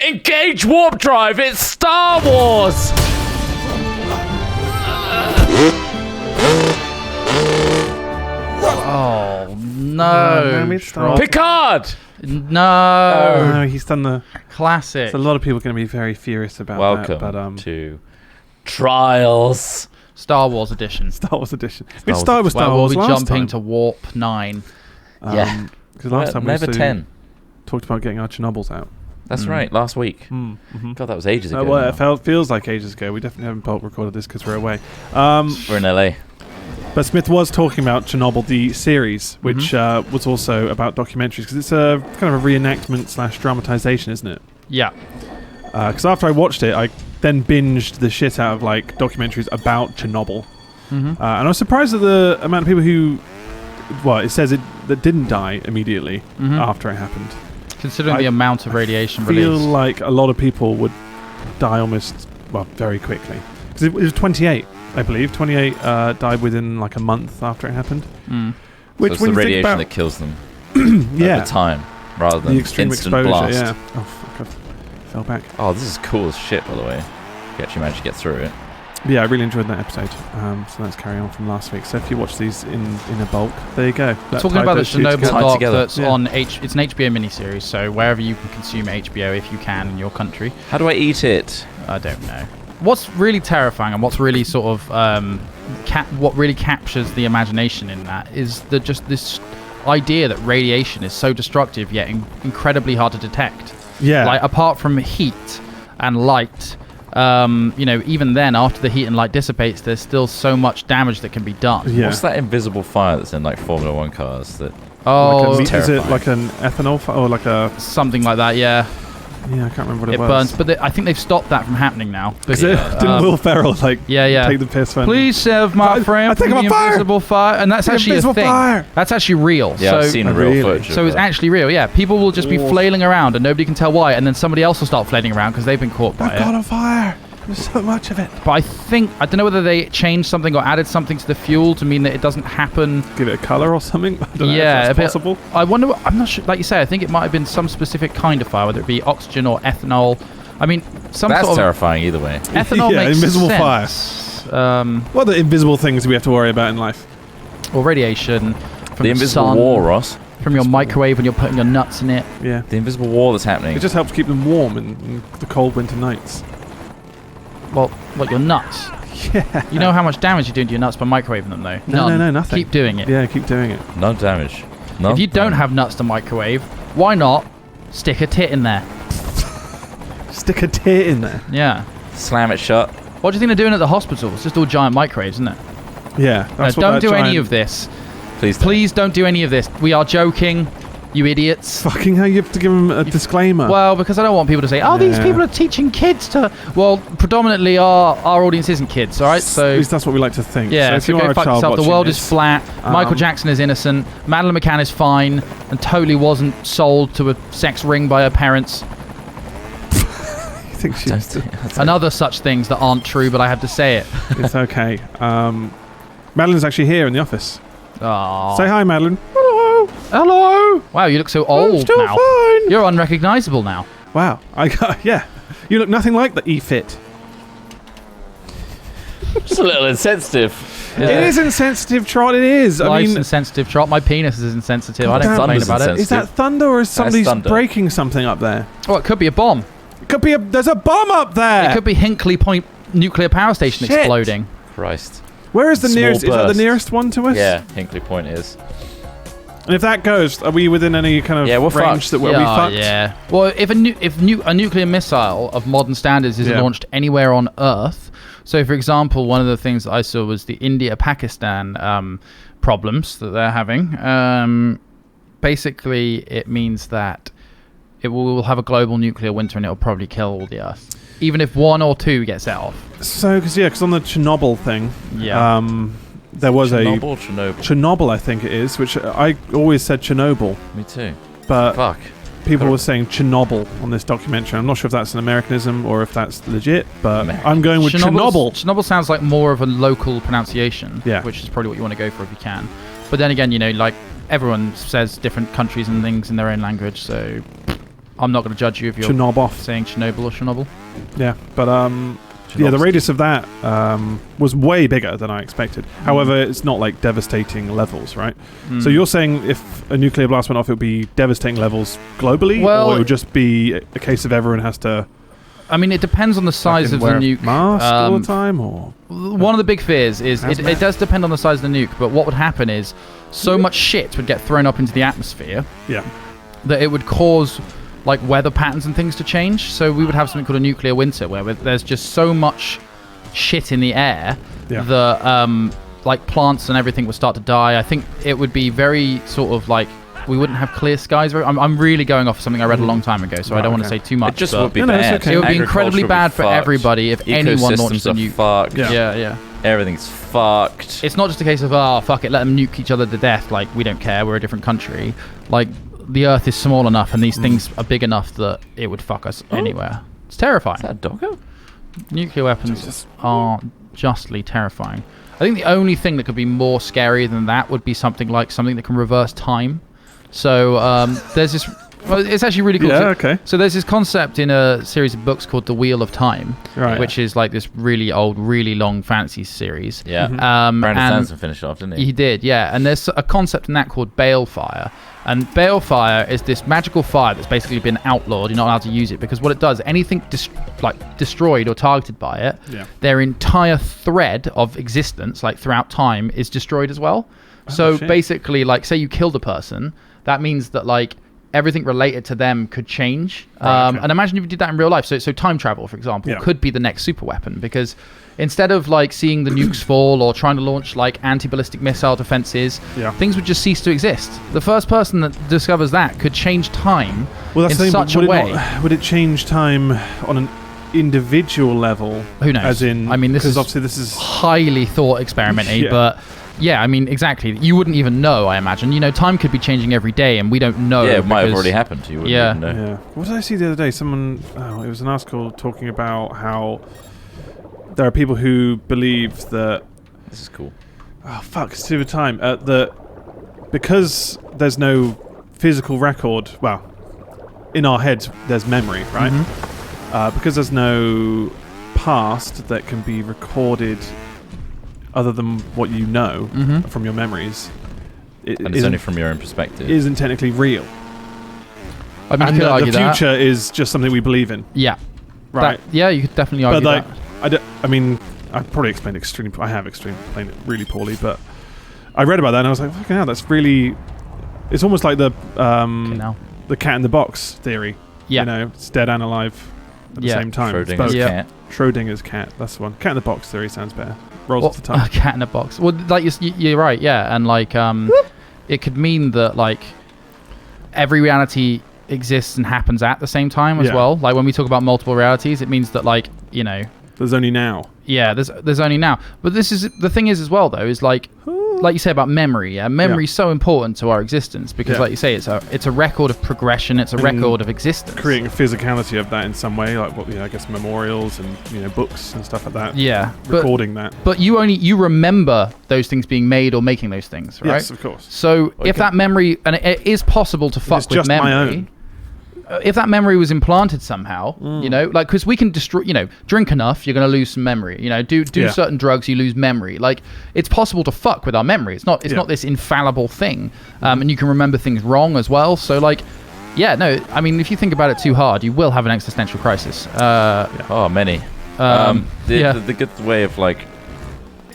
Engage warp drive. It's Star Wars. Oh no! Picard. No, he's done the classic. So a lot of people are going to be very furious about Welcome that. But to Trials. Star Wars edition. Star Wars edition. Which Star Wars we'll be last jumping time? to Warp 9. Yeah. Because last time we never 10. talked about getting our Chernobyls out. That's right. Last week. Mm-hmm. God, that was ages ago. Well, it feels like ages ago. We definitely haven't bulk recorded this because we're away. We're in LA. But Smith was talking about Chernobyl, the series, which was also about documentaries, because it's a kind of a reenactment / dramatization, isn't it? Yeah. Because after I watched it, I then binged the shit out of like documentaries about Chernobyl, and I was surprised at the amount of people who, it says that didn't die immediately after it happened. Considering the amount of radiation released. I feel released. like a lot of people would die very quickly. Because it was 28, I believe. 28 died within like a month after it happened. Which so it's the radiation that kills them at the time, rather than the extreme instant exposure. blast. Yeah. Oh fuck! I fell back. Oh, this is cool as shit, by the way. You actually managed to get through it. Yeah, I really enjoyed that episode. So let's carry on from last week. So if you watch these in a bulk, there you go. We're talking about the Chernobyl doc that's on it's an HBO miniseries, so wherever you can consume HBO if you can in your country. How do I eat it? I don't know. What's really terrifying and what's really sort of what really captures the imagination in that is just this idea that radiation is so destructive yet incredibly hard to detect. Yeah. Like apart from heat and light, even then after the heat and light dissipates, there's still so much damage that can be done. Yeah. What's that invisible fire that's in like Formula One cars? Is it like an ethanol fire or like a something like that? Yeah. Yeah, I can't remember what it was. It burns, but I think they've stopped that from happening now. Didn't Will Ferrell take the piss? Please save my friend from the invisible fire. And that's actually a thing. That's actually real. Yeah, I've seen real footage. So it's actually real, yeah. People will just be flailing around and nobody can tell why, and then somebody else will start flailing around because they've been caught by it. I've got on fire. There's so much of it. But I don't know whether they changed something or added something to the fuel to mean that it doesn't happen. Give it a colour or something? I don't know if that's possible. I wonder, I'm not sure, like you say, I think it might have been some specific kind of fire, whether it be oxygen or ethanol. I mean, that's sort of terrifying either way. Ethanol makes invisible sense. Fire. What are the invisible things we have to worry about in life? Or radiation from the invisible sun, war, Ross. From your microwave when you're putting your nuts in it. Yeah. The invisible war that's happening. It just helps keep them warm in the cold winter nights. Well, what, your nuts? Yeah. You know how much damage you're doing to your nuts by microwaving them, though? No, nothing. Keep doing it. Yeah, keep doing it. No damage. No. If you don't have nuts to microwave, why not stick a tit in there? Stick a tit in there? Yeah. Slam it shut. What do you think they're doing at the hospital? It's just all giant microwaves, isn't it? Yeah. That's don't do any of this. Please don't do any of this. We are joking. You idiots. Fucking hell, you have to give them a disclaimer. Well, because I don't want people to say, these people are teaching kids to... Well, predominantly our audience isn't kids, all right? So at least that's what we like to think. Yeah, so if you go are a fuck child yourself. The world is flat. Michael Jackson is innocent. Madeleine McCann is fine and totally wasn't sold to a sex ring by her parents. You think she's... And other such things that aren't true, but I have to say it. It's okay. Madeleine's actually here in the office. Aww. Say hi, Madeleine. Hello. Wow, you look so old still now. Fine. You're unrecognizable now. Wow. Yeah. You look nothing like the E-Fit. Just a little insensitive. Yeah. It is insensitive, Trot. It is. Life's insensitive, Trot. My penis is insensitive. I don't complain about it. Is that thunder or is somebody breaking something up there? Oh, it could be a bomb. It could be there's a bomb up there. It could be Hinkley Point nuclear power station exploding. Christ. Where is the nearest? Is that the nearest one to us? Yeah, Hinkley Point is. And if that goes, are we within any kind of range that we're fucked? Yeah. Well, if a nuclear missile of modern standards is launched anywhere on Earth, so for example, one of the things that I saw was the India-Pakistan problems that they're having. Basically, it means that we will have a global nuclear winter and it will probably kill all the Earth, even if one or two get set off. So, because on the Chernobyl thing, there was Chernobyl, I think it is, which I always said Chernobyl. Me too. But people were saying Chernobyl on this documentary. I'm not sure if that's an Americanism or if that's legit, but I'm going with Chernobyl. Chernobyl sounds like more of a local pronunciation, which is probably what you want to go for if you can. But then again, like everyone says different countries and things in their own language, so I'm not going to judge you if you're saying Chernobyl or Chernobyl. Yeah, but the radius of that was way bigger than I expected. However, it's not like devastating levels, right? So you're saying if a nuclear blast went off, it would be devastating levels globally, or it would just be a case of everyone has to... I mean, it depends on the size of the nuke. Mask all the time, or one of the big fears is it does depend on the size of the nuke. But what would happen is so much shit would get thrown up into the atmosphere, that it would cause like weather patterns and things to change. So we would have something called a nuclear winter, where there's just so much shit in the air that like plants and everything would start to die. I think it would be very sort of like. We wouldn't have clear skies. I'm really going off something I read a long time ago, so I don't want to say too much. It just would be bad. It would be incredibly bad for everybody if anyone launched a nuke. Fucked. Yeah. Everything's fucked. It's not just a case of, fuck it, let them nuke each other to death. Like, we don't care, we're a different country. Like, the Earth is small enough and these things are big enough that it would fuck us anywhere. It's terrifying. Is that a doggo? Nuclear weapons are justly terrifying. I think the only thing that could be more scary than that would be something that can reverse time. So there's this... Well, it's actually really cool. Yeah, okay. So there's this concept in a series of books called The Wheel of Time, which is like this really old, really long fantasy series. Yeah. Brandon Sanderson finished off, didn't he? He did, yeah. And there's a concept in that called balefire. And balefire is this magical fire that's basically been outlawed. You're not allowed to use it because what it does, anything destroyed or targeted by it, their entire thread of existence, like throughout time, is destroyed as well. So basically, like, say you killed a person, that means that like everything related to them could change. And imagine if you did that in real life. So time travel, for example, could be the next super weapon, because instead of like seeing the nukes fall or trying to launch like anti-ballistic missile defenses, things would just cease to exist. The first person that discovers that could change time in such a way. Would it change time on an individual level? Who knows? As in, I mean, obviously this is highly thought experimenty, but yeah, I mean, exactly. You wouldn't even know, I imagine. You know, time could be changing every day, and we don't know. Yeah, it might have already happened. You wouldn't even know. Yeah. What did I see the other day? It was an article talking about how there are people who believe that... This is cool. Oh, fuck, it's to do with time. That because there's no physical record... Well, in our heads, there's memory, right? Because there's no past that can be recorded... other than what you know from your memories. And it's only from your own perspective. Isn't technically real. I mean, and the future is just something we believe in. Yeah. Right. You could definitely argue that. I probably explained I have explained it really poorly, but I read about that and I was like, fucking hell, that's really... It's almost like the cat in the box theory. Yeah. You know, it's dead and alive at the same time. Schrodinger's cat. Schrodinger's cat, that's the one. Cat in the box theory sounds better. Rolls off the tongue. A cat in a box. Well, like you're right, yeah, and like it could mean that like every reality exists and happens at the same time as well. Like when we talk about multiple realities, it means that like there's only now. Yeah, there's only now. But this is the thing is as well though is like you say about memory. Yeah, memory is so important to our existence because like you say, it's a record of progression. It's a record of existence. Creating a physicality of that in some way, like I guess memorials and books and stuff like that. Yeah, recording that. But you remember those things being made or making those things, right? Yes, of course. So if that memory, and it is possible to fuck with memory. My own. If that memory was implanted somehow, like, because we can destroy, drink enough, you're going to lose some memory. Do certain drugs, you lose memory. Like, it's possible to fuck with our memory. It's not this infallible thing, and you can remember things wrong as well. So, like, I mean, if you think about it too hard, you will have an existential crisis. Many. The good way of like,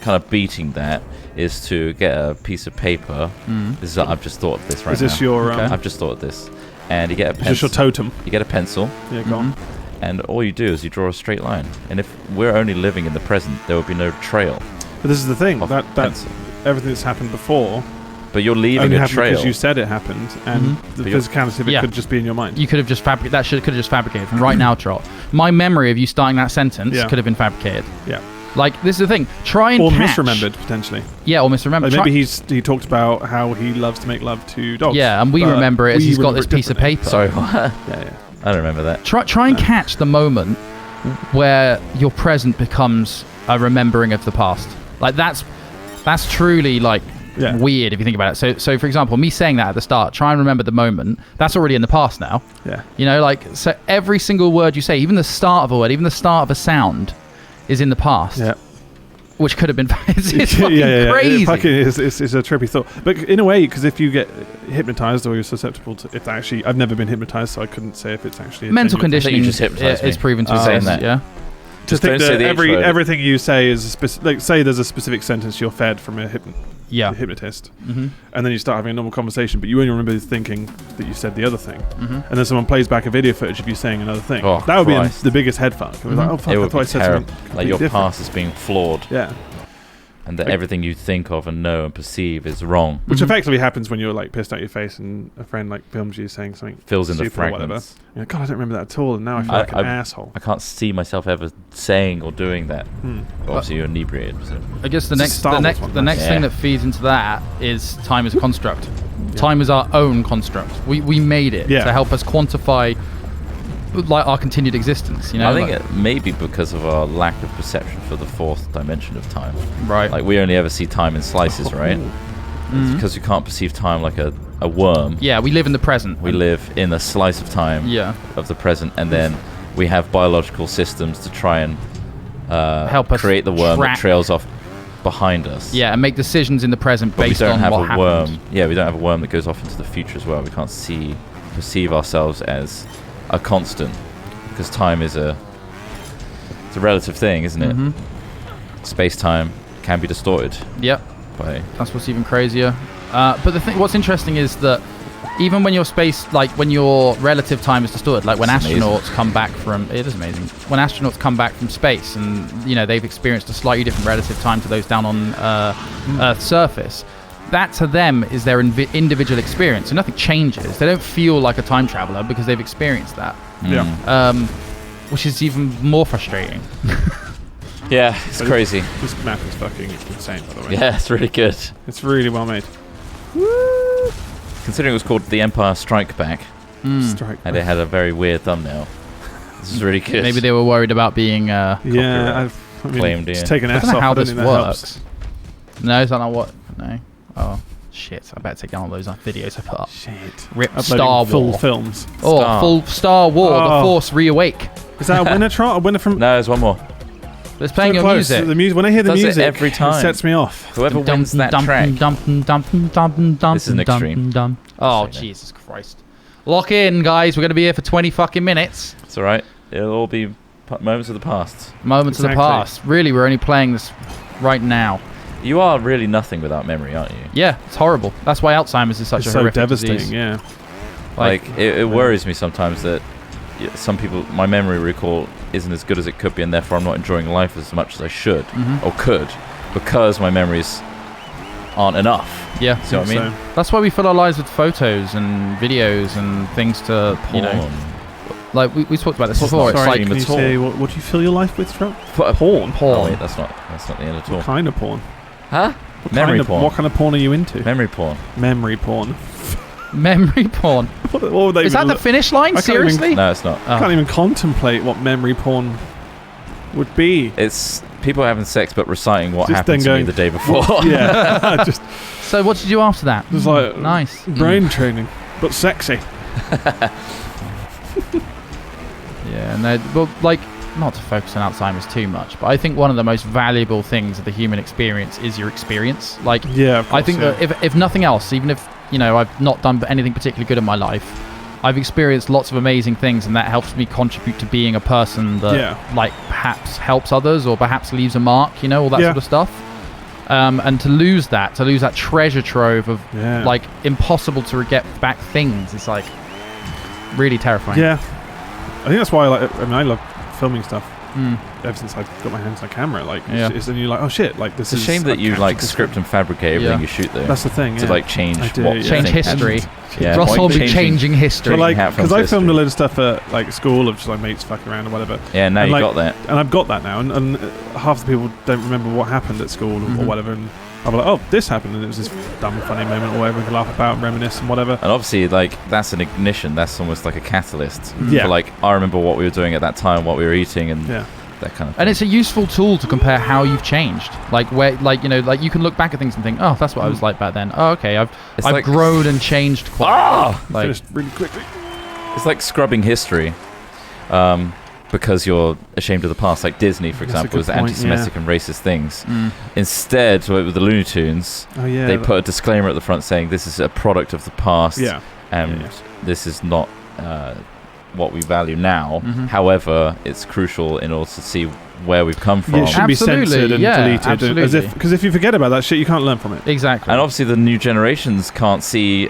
kind of beating that is to get a piece of paper. I've just thought of this right now. Is this your? I've just thought of this. And you get a pencil. Just your totem. You get a pencil. Yeah, go on. And all you do is you draw a straight line. And if we're only living in the present, there will be no trail. But this is the thing. That's everything that's happened before. But you're leaving a trail. Because you said it happened, and the physicality of it could just be in your mind. You could have just fabricated. That could have just fabricated. And right now, Trot, my memory of you starting that sentence could have been fabricated. Yeah. Like, this is the thing. Try and catch... Or misremembered, potentially. Yeah, or misremembered. Like maybe he talked about how he loves to make love to dogs. Yeah, and we remember it as he's got this piece of paper. Sorry, what? Yeah. I don't remember that. Try and catch the moment where your present becomes a remembering of the past. Like, that's truly, like... weird if you think about it. So for example, me saying that at the start, try and remember the moment, that's already in the past now. Yeah. You know, like, so every single word you say, even the start of a word, even the start of a sound is in the past. Yeah. Which could have been... it's fucking crazy. It's a trippy thought. But in a way, because if you get hypnotized or you're susceptible to... If actually... I've never been hypnotized, so I couldn't say if it's actually... Mental conditioning is proven to say that. Yeah. Just think that everything you say is... like, say there's a specific sentence you're fed from a hypnotist, and then you start having a normal conversation, but you only remember thinking that you said the other thing, and then someone plays back a video footage of you saying another thing. That would be the biggest head fuck. It was like, oh fuck, I thought I said something like your different. past is being flawed. Yeah. And that everything you think of and know and perceive is wrong. Which effectively happens when you're like pissed out your face and a friend like films you saying something fills in the fragments. Or whatever. You're like, God, I don't remember that at all, and now I feel like an asshole. I can't see myself ever saying or doing that. But obviously you're inebriated. So. I guess the next thing that feeds into that is time as a construct. Time is our own construct. We made it to help us quantify like our continued existence, you know. I think it may be because of our lack of perception for the fourth dimension of time. Right. Like we only ever see time in slices, right? It's because we can't perceive time like a worm. Yeah, we live in the present. We live in a slice of time of the present, and then we have biological systems to try and help us create the worm that trails off behind us. Yeah, and make decisions in the present based on what happened. Worm. Yeah, we don't have a worm that goes off into the future as well. We can't perceive ourselves as a constant, because time is it's a relative thing, isn't it? Space-time can be distorted. Yep. That's what's even crazier. But what's interesting is that even when when your relative time is distorted, like when astronauts come back from... It is amazing. When astronauts come back from space and, you know, they've experienced a slightly different relative time to those down on Earth's surface, that to them is their individual experience. So nothing changes. They don't feel like a time traveler because they've experienced that. Yeah. Which is even more frustrating. Yeah, it's crazy. This map is fucking insane, by the way. Yeah, it's really good. It's really well made. Woo! Considering it was called The Empire Strike Back, and it had a very weird thumbnail. This is really good. Maybe they were worried about being claimed. Just take an I S don't know off. how I don't this think that works. helps. No, is that not what? No. Oh shit! I better take down all those videos I put up. Shit. Rip Uploading Star full War. films. Full Star War. The Force Reawake. Is that a winner? A winner from? No, there's one more. It's playing your music. The music. When I hear the music, every time. it sets me off. Whoever wins that track. This is an extreme. Oh Jesus Christ! Lock in, guys. We're gonna be here for 20 fucking minutes. It's all right. It'll all be moments of the past. Moments of the past. Really, we're only playing this right now. You are really nothing without memory, aren't you? Yeah, it's horrible. That's why Alzheimer's is such a horrific devastating disease. Yeah. Like it worries me sometimes that some people, my memory recall isn't as good as it could be, and therefore I'm not enjoying life as much as I should or could, because my memories aren't enough. Yeah, see what I mean? That's why we fill our lives with photos and videos and things to, you know, like we talked about this before. It's like, can you say what do you fill your life with, Trump? Porn. Oh, wait, that's not the end at all. What kind of porn? Huh? Porn. What kind of porn are you into? Memory porn. Memory porn. Memory porn. What would they Is that the finish line? Seriously? No, it's not. I can't even contemplate what memory porn would be. It's people having sex but reciting what happened to me the day before. Yeah. So what did you do after that? Just like nice brain training, but sexy. Yeah, no, well, like, not to focus on Alzheimer's too much, but I think one of the most valuable things of the human experience is your experience. Like, yeah, of course, I think that if nothing else, even if, you know, I've not done anything particularly good in my life, I've experienced lots of amazing things, and that helps me contribute to being a person that, like, perhaps helps others or perhaps leaves a mark, you know, all that sort of stuff. And to lose that treasure trove of, like, impossible to get back things, it's, like, really terrifying. Yeah. I think that's why I love filming stuff. Ever since I got my hands on a camera, like, it's and you're like, oh shit, like this is. It's a shame that you like script and fabricate everything you shoot though. That's the thing. To like change history. Yeah, Ross will be changing history. But like, because I filmed a load of stuff at like school of just like mates fucking around or whatever. Yeah, now you got that. And I've got that now, and half the people don't remember what happened at school or whatever, and I'm like, oh, this happened, and it was this dumb, funny moment or whatever, we can laugh about and reminisce and whatever. And obviously, like, that's an ignition. That's almost like a catalyst. Yeah. For, like, I remember what we were doing at that time, what we were eating, and that kind of thing. And it's a useful tool to compare how you've changed. Like where, like, you know, like you can look back at things and think, oh, that's what I was like back then. Oh, okay, I've like, grown and changed quite. Like, Finished really quickly. It's like scrubbing history, because you're ashamed of the past. Like Disney, for That's a example, good was point, anti-Semitic and racist things. Instead, with the Looney Tunes, Oh yeah. they put a disclaimer at the front saying this is a product of the past, Yeah. and Yeah. this is not what we value now. However, it's crucial in order to see where we've come from. Yeah, it should be Absolutely, censored and yeah, deleted, absolutely. as if because if you forget about that shit, you can't learn from it. exactly. And obviously, the new generations can't see,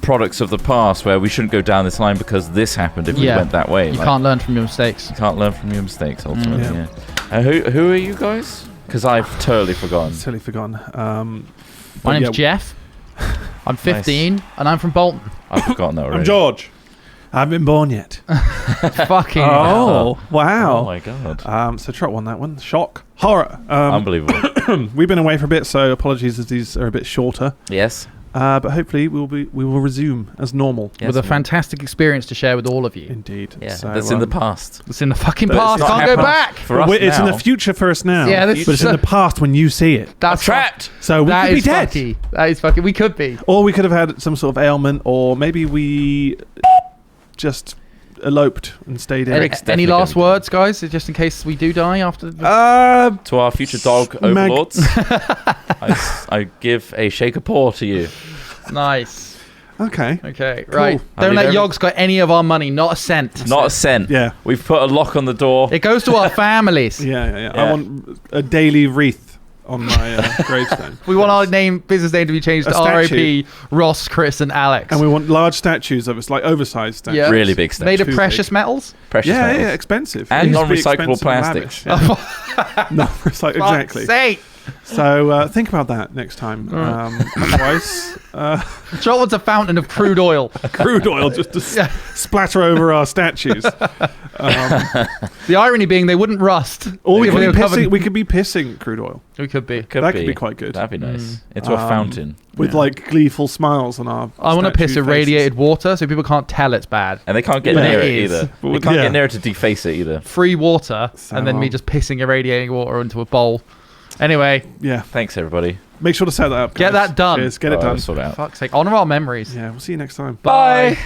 products of the past where we shouldn't go down this line because this happened if we Yeah. went that way. you Like, can't learn from your mistakes. You can't learn from your mistakes, ultimately. Yeah. And who are you guys? Because I've totally forgotten. Totally forgotten. My name's Jeff. I'm 15 and I'm from Bolton. I've forgotten that already. I'm George. I haven't been born yet. Fucking Oh, hell. wow. Oh my god. So Trot won that one. Shock. Horror. Unbelievable. We've been away for a bit, so apologies as these are a bit shorter. Yes. But hopefully we will resume as normal. Yes, with a we will. fantastic experience to share with all of you. Indeed. Yeah. So, That's in the past. It's in the fucking But it's past. not Can't go happening. back. For us It's in now. the future for us now. Yeah, this but it's in the past when you see it. That's trapped. So we That could be is dead. fucky. That is fucking. We could be. Or we could have had some sort of ailment, or maybe we just eloped and stayed in. Eric's Any definitely last gonna be words, guys? Just in case we do die after. To our future dog Mag- overlords, I give a shake a paw to you. Nice. Okay. Okay. Cool. Right. I'll Don't leave let every- Yogg's got any of our money. Not a cent. Not a cent. Yeah. We've put a lock on the door. It goes to our families. Yeah. Yeah. I want a daily wreath on my gravestone. We want our business name to be changed A to statue. R.I.P. Ross, Chris, and Alex. And we want large statues of us, like oversized statues. Yeah. Really big stuff. Made of Too precious big. metals. Precious Yeah, metals. expensive. And It used to be non-recyclable expensive and plastics. lavish, yeah. No, it's like exactly. Fuck's sake. So think about that next time. Otherwise, Joel wants a fountain of crude oil. crude oil just to splatter over our statues. The irony being they wouldn't rust. Or we If could, they be were covered- pissing, we could be pissing crude oil We could be. That could be quite good. That'd be nice. Into a fountain. with like gleeful smiles on our. I want to piss statue irradiated water so people can't tell it's bad. And they can't get But near it it is. either. But They can't yeah. get near it to deface it either. Free water, So, and then me just pissing irradiating water into a bowl. Anyway, faces. Yeah, Thanks, everybody. make sure to set that up. Get guys. that done. Cheers. Get it I'll done. sort it out. fuck's sake, honour our memories. Yeah, we'll see you next time. Bye.